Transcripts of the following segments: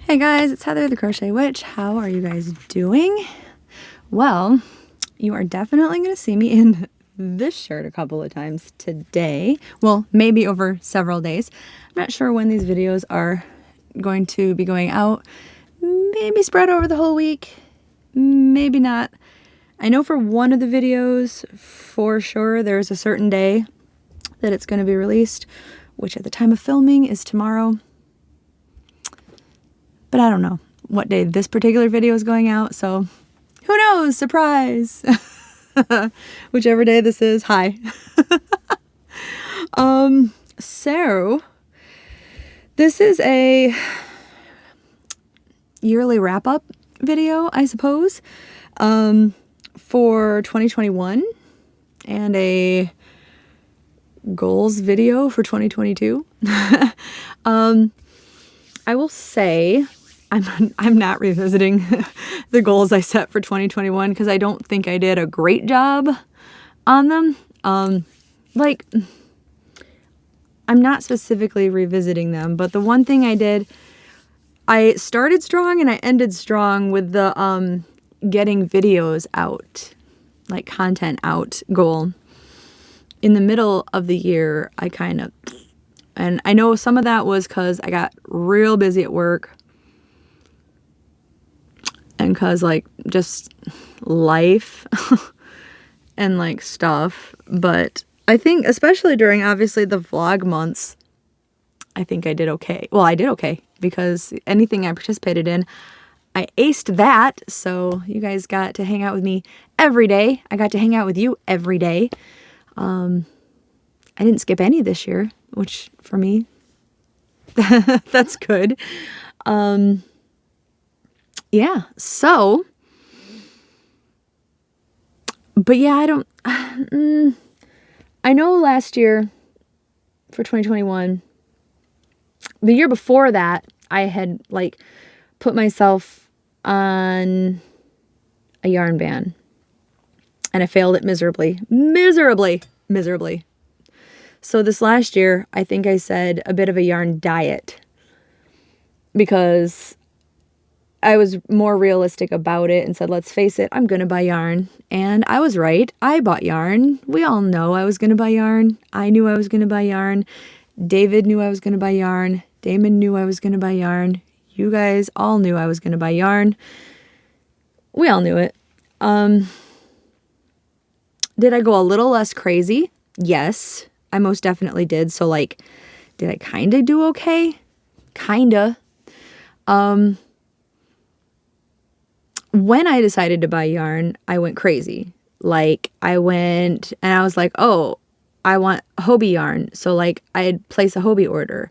Hey guys, it's Heather the Crochet Witch. How are you guys doing? Well, you are definitely going to see me in this shirt a couple of times today. Well, maybe over several days. I'm not sure when these videos are going to be going out. Maybe spread over the whole week. Maybe not. I know for one of the videos, for sure, there's a certain day that it's going to be released, which at the time of filming is tomorrow. But I don't know what day this particular video is going out, so who knows? Surprise! Whichever day this is, hi. So this is a yearly wrap-up video, I suppose, for 2021 and a goals video for 2022. I will say I'm not revisiting the goals I set for 2021 because I don't think I did a great job on them. I'm not specifically revisiting them, but the one thing I did, I started strong and I ended strong with the getting videos out, like content out goal. In the middle of the year, and I know some of that was because I got real busy at work and because just life and stuff. But I think especially during obviously the vlog months, I think I did okay. Well, I did okay because anything I participated in, I aced that. So you guys got to hang out with me every day. I got to hang out with you every day. I didn't skip any this year, which for me, that's good. Yeah, so, but yeah, I know last year for 2021, the year before that, I had put myself on a yarn ban and I failed it miserably. So this last year, I think I said a bit of a yarn diet because I was more realistic about it and said, let's face it, I'm going to buy yarn. And I was right. I bought yarn. We all know I was going to buy yarn. I knew I was going to buy yarn. David knew I was going to buy yarn. Damon knew I was going to buy yarn. You guys all knew I was going to buy yarn. We all knew it. Did I go a little less crazy? Yes. I most definitely did. So did I kind of do okay? Kinda. When I decided to buy yarn, I went crazy. I went and I was like, oh, I want Hobie yarn. So I'd place a Hobie order.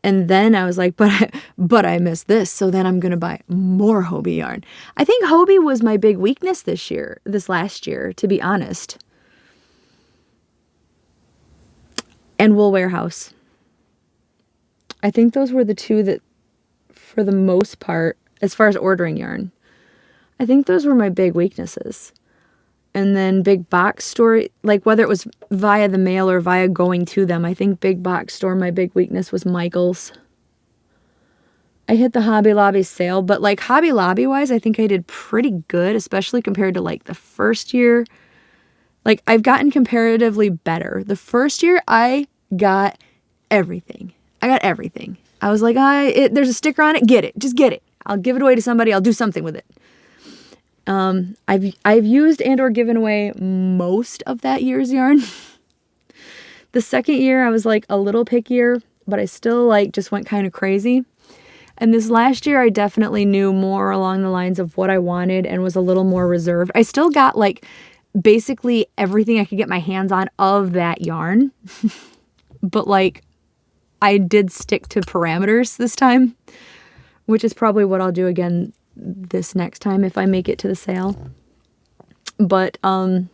And then I was like, but I missed this. So then I'm going to buy more Hobie yarn. I think Hobie was my big weakness this last year, to be honest. And Wool Warehouse. I think those were the two that, for the most part, as far as ordering yarn, I think those were my big weaknesses. And then big box store, whether it was via the mail or via going to them, I think big box store, my big weakness was Michael's. I hit the Hobby Lobby sale, but Hobby Lobby wise, I think I did pretty good, especially compared to the first year. I've gotten comparatively better. The first year I got everything. I was like, there's a sticker on it. Get it. Just get it. I'll give it away to somebody. I'll do something with it. I've used and or given away most of that year's yarn. The second year I was a little pickier, but I still just went kind of crazy. And this last year I definitely knew more along the lines of what I wanted and was a little more reserved. I still got basically everything I could get my hands on of that yarn. But I did stick to parameters this time, which is probably what I'll do again this next time if I make it to the sale. But that's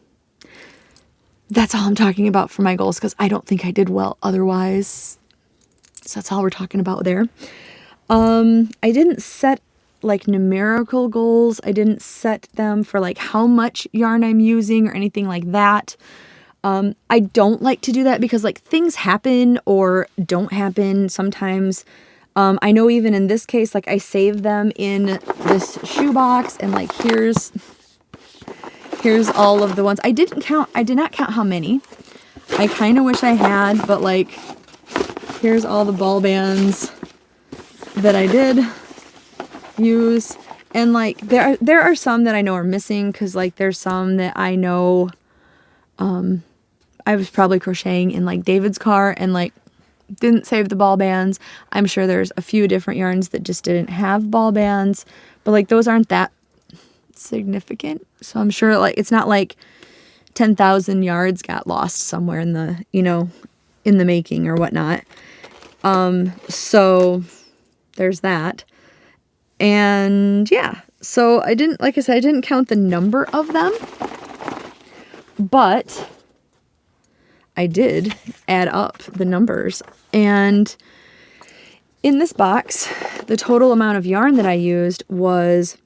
all I'm talking about for my goals because I don't think I did well otherwise. So that's all we're talking about there. I didn't set numerical goals. I didn't set them for how much yarn I'm using or anything like that. I don't like to do that because things happen or don't happen. Sometimes I know even in this case, like I saved them in this shoebox, and like here's all of the ones. I did not count how many. I kind of wish I had, but like here's all the ball bands that I did use. And like there are some that I know are missing, because like there's some that I know I was probably crocheting in like David's car and like didn't save the ball bands. I'm sure there's a few different yarns that just didn't have ball bands, but like those aren't that significant. So I'm sure like it's not like 10,000 yards got lost somewhere in the, you know, in the making or whatnot. So there's that. And yeah, so I didn't, like I said, I didn't count the number of them, but I did add up the numbers. And in this box, the total amount of yarn that I used was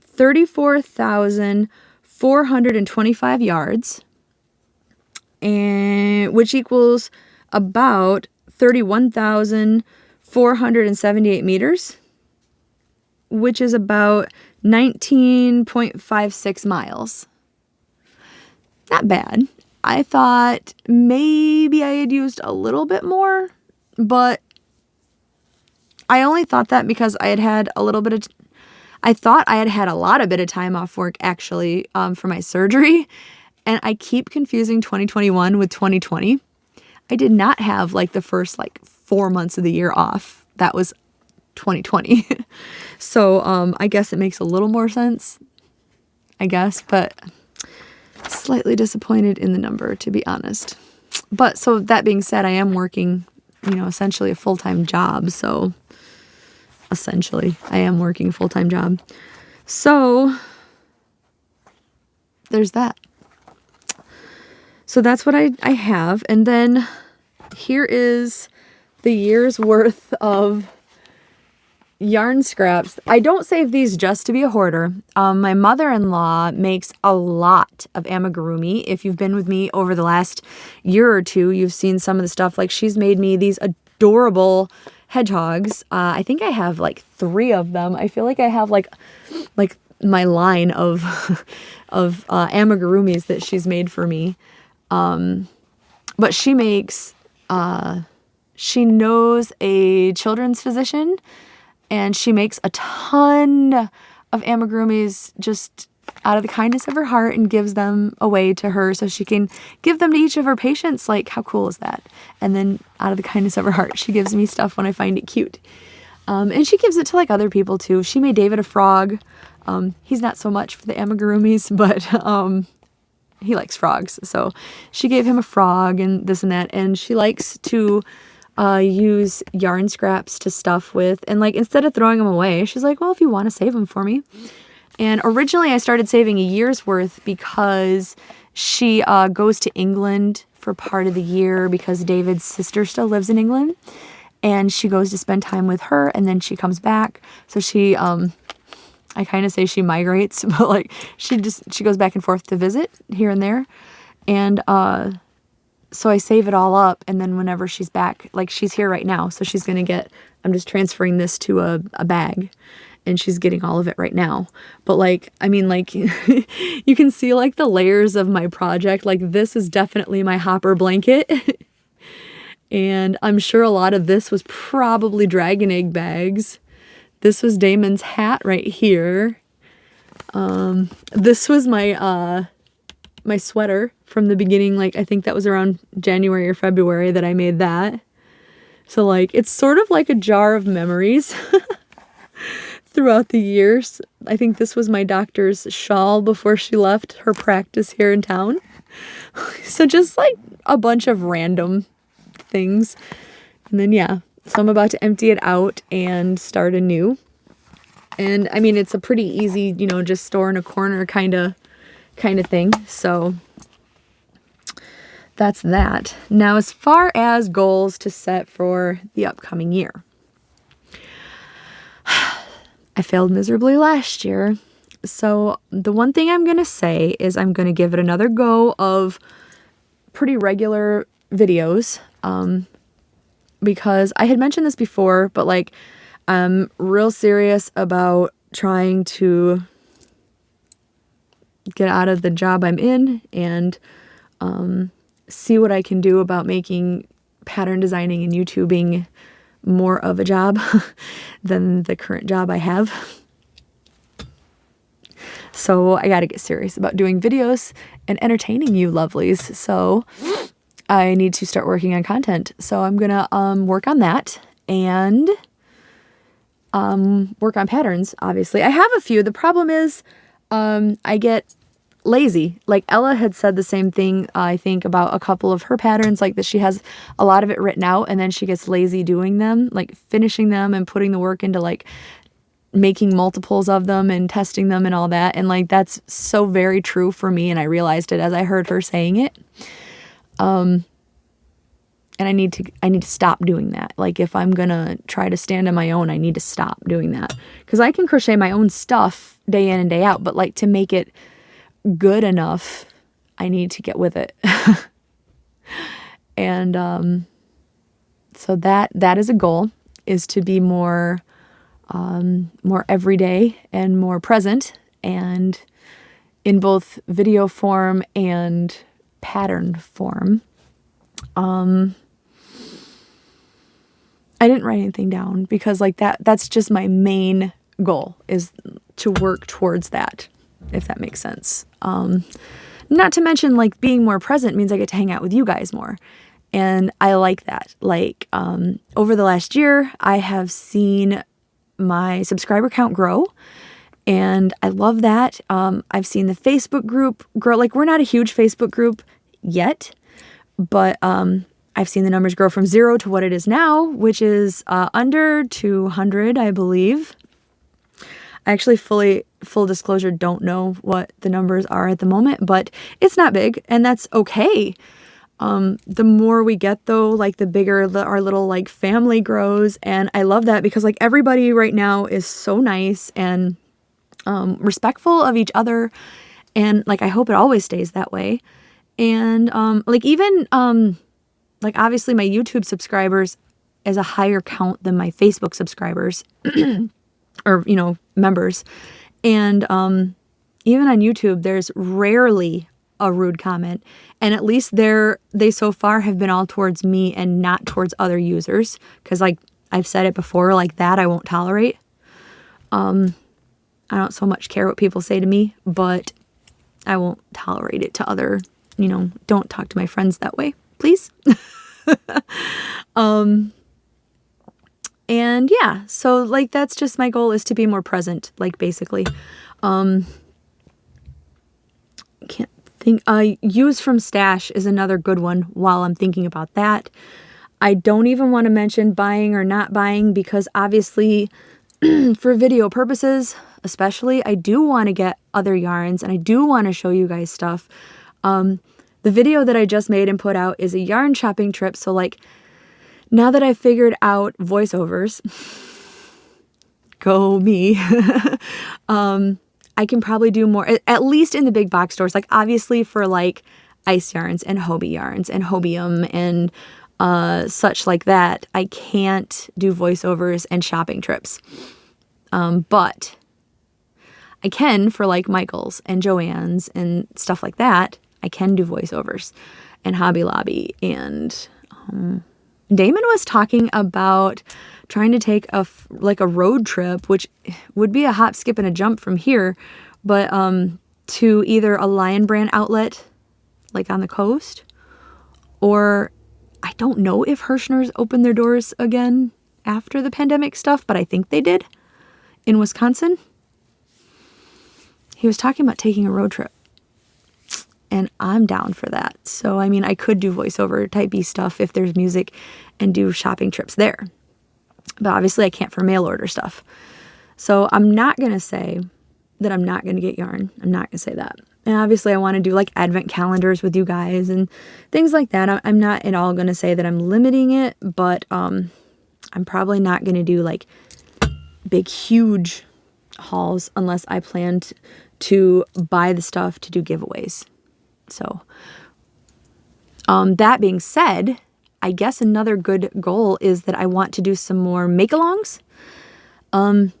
34,425 yards, and which equals about 31,478 meters, which is about 19.56 miles. Not bad. I thought maybe I had used a little bit more, but I only thought that because I had a little bit of, I thought I had a lot of bit of time off work actually for my surgery, and I keep confusing 2021 with 2020. I did not have like the first like 4 months of the year off. That was 2020. So I guess it makes a little more sense, I guess, but slightly disappointed in the number, to be honest. But so that being said, I am working, you know, essentially a full-time job. So essentially I am working a full-time job. So there's that. So that's what I have. And then here is the year's worth of yarn scraps. I don't save these just to be a hoarder. My mother-in-law makes a lot of amigurumi. If you've been with me over the last year or two, you've seen some of the stuff. Like she's made me these adorable hedgehogs. I think I have like 3 of them. I feel like I have like my line of amigurumis that she's made for me. But she makes, she knows a children's physician, and she makes a ton of amigurumis just out of the kindness of her heart and gives them away to her so she can give them to each of her patients. Like, how cool is that? And then out of the kindness of her heart, she gives me stuff when I find it cute. And she gives it to like other people too. She made David a frog. He's not so much for the amigurumis, but he likes frogs. So she gave him a frog and this and that. And she likes to use yarn scraps to stuff with, and like instead of throwing them away, she's like, well, if you want to save them for me. And originally I started saving a year's worth because she goes to England for part of the year because David's sister still lives in England, and she goes to spend time with her, and then she comes back. So she I kind of say she migrates, but like she goes back and forth to visit here and there. And so I save it all up, and then whenever she's back, like she's here right now, so she's going to I'm just transferring this to a bag, and she's getting all of it right now. But like, I mean, like you can see like the layers of my project. Like this is definitely my hopper blanket. And I'm sure a lot of this was probably dragon egg bags. This was Damon's hat right here. This was my my sweater from the beginning. Like I think that was around January or February that I made that. So like it's sort of like a jar of memories throughout the years. I think this was my doctor's shawl before she left her practice here in town. So just like a bunch of random things. And then yeah, so I'm about to empty it out and start anew. And I mean, it's a pretty easy, you know, just store in a corner kind of thing. So that's that. Now, as far as goals to set for the upcoming year, I failed miserably last year. So the one thing I'm going to say is I'm going to give it another go of pretty regular videos. Because I had mentioned this before, but like I'm real serious about trying to get out of the job I'm in and see what I can do about making pattern designing and YouTubing more of a job than the current job I have. So I got to get serious about doing videos and entertaining you lovelies. So I need to start working on content. So I'm going to work on that and work on patterns, obviously. I have a few. The problem is I get lazy. Like Ella had said the same thing, I think, about a couple of her patterns, like that she has a lot of it written out and then she gets lazy doing them, like finishing them and putting the work into like making multiples of them and testing them and all that. And like that's so very true for me, and I realized it as I heard her saying it. And I need to stop doing that. Like if I'm gonna try to stand on my own, I need to stop doing that, because I can crochet my own stuff day in and day out, but like to make it good enough, I need to get with it. And so that is a goal, is to be more everyday and more present, and in both video form and pattern form. I didn't write anything down because like that's just my main goal, is to work towards that, if that makes sense. Not to mention, like, being more present means I get to hang out with you guys more. And I like that. Like, over the last year, I have seen my subscriber count grow, and I love that. I've seen the Facebook group grow. Like, we're not a huge Facebook group yet, but I've seen the numbers grow from 0 to what it is now, which is under 200, I believe. I actually full disclosure, don't know what the numbers are at the moment, but it's not big, and that's okay. The more we get though, like the bigger our little like family grows. And I love that, because like everybody right now is so nice and respectful of each other. And like, I hope it always stays that way. And like even like obviously my YouTube subscribers is a higher count than my Facebook subscribers or, you know, members. And even on YouTube, there's rarely a rude comment. And at least they so far have been all towards me and not towards other users. Because like I've said it before, like that I won't tolerate. I don't so much care what people say to me, but I won't tolerate it to other, you know, don't talk to my friends that way, please. And yeah, so like that's just my goal, is to be more present, like basically. Can't think. Use from stash is another good one while I'm thinking about that. I don't even want to mention buying or not buying, because obviously for video purposes especially, I do want to get other yarns and I do want to show you guys stuff. The video that I just made and put out is a yarn shopping trip. So like, now that I've figured out voiceovers, go me, I can probably do more, at least in the big box stores. Like obviously for like ice yarns and Hobie yarns and Hobium and such like that, I can't do voiceovers and shopping trips. But I can for like Michael's and Joann's and stuff like that. I can do voiceovers and Hobby Lobby. And Damon was talking about trying to take a road trip, which would be a hop, skip, and a jump from here, but to either a Lion Brand outlet, like on the coast, or I don't know if Hirschner's opened their doors again after the pandemic stuff, but I think they did, in Wisconsin. He was talking about taking a road trip, and I'm down for that. So, I mean, I could do voiceover type B stuff if there's music and do shopping trips there. But obviously I can't for mail order stuff. So I'm not going to say that I'm not going to get yarn. I'm not going to say that. And obviously I want to do like advent calendars with you guys and things like that. I'm not at all going to say that I'm limiting it, but I'm probably not going to do like big, huge hauls unless I plan to buy the stuff to do giveaways. So that being said, I guess another good goal is that I want to do some more make-alongs. I'm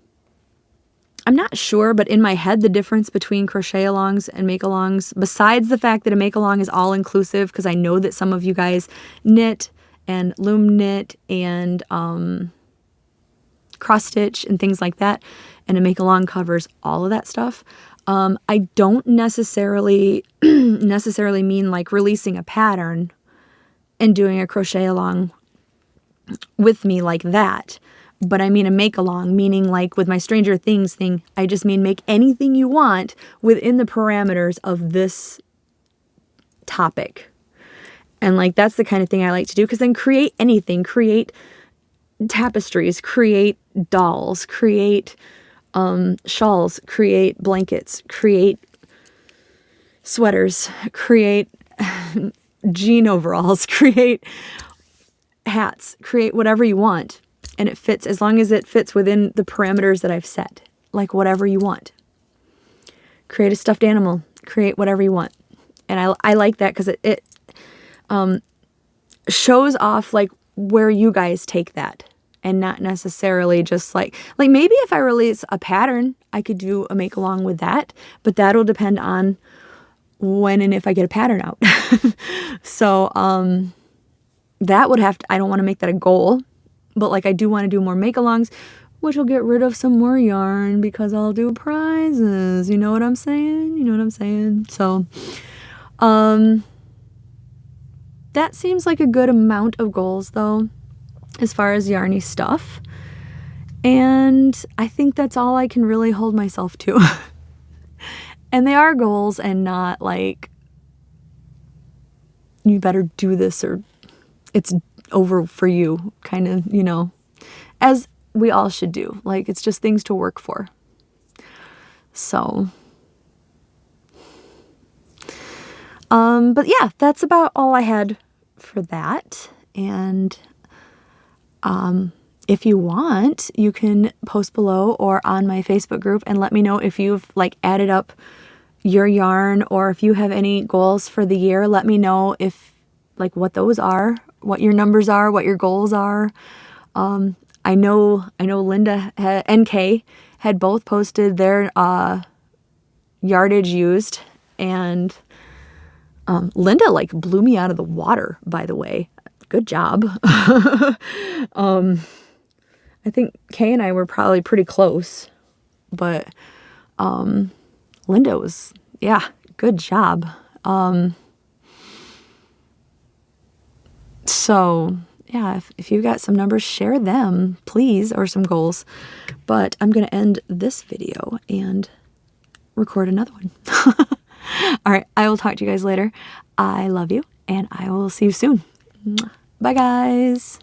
not sure, but in my head, the difference between crochet alongs and make alongs, besides the fact that a make along is all inclusive, because I know that some of you guys knit and loom knit and cross stitch and things like that, and a make along covers all of that stuff. I don't necessarily mean like releasing a pattern and doing a crochet along with me like that. But I mean a make along, meaning like with my Stranger Things thing, I just mean make anything you want within the parameters of this topic. And like that's the kind of thing I like to do, because then create anything, create tapestries, create dolls, create shawls, create blankets, create sweaters, create jean overalls, create hats, create whatever you want. And it fits, as long as it fits within the parameters that I've set, like whatever you want. Create a stuffed animal, create whatever you want. And I like that because it shows off like where you guys take that, and not necessarily just like maybe if I release a pattern, I could do a make along with that, but that'll depend on when and if I get a pattern out. So that would have to, I don't want to make that a goal, but like I do want to do more make alongs, which will get rid of some more yarn because I'll do prizes. You know what I'm saying? You know what I'm saying? So that seems like a good amount of goals though, as far as yarny stuff. And I think that's all I can really hold myself to. And they are goals and not like, you better do this or it's over for you, kind of, you know, as we all should do. Like, it's just things to work for. So, but yeah, that's about all I had for that. And if you want, you can post below or on my Facebook group and let me know if you've like added up your yarn, or if you have any goals for the year. Let me know if like what those are, what your numbers are, what your goals are. I know Linda and Kay had both posted their yardage used, and Linda like blew me out of the water, by the way. Good job. I think Kay and I were probably pretty close, but Linda was, yeah, good job. So yeah, if you got some numbers, share them, please, or some goals. But I'm going to end this video and record another one. All right, I will talk to you guys later. I love you, and I will see you soon. Bye, guys.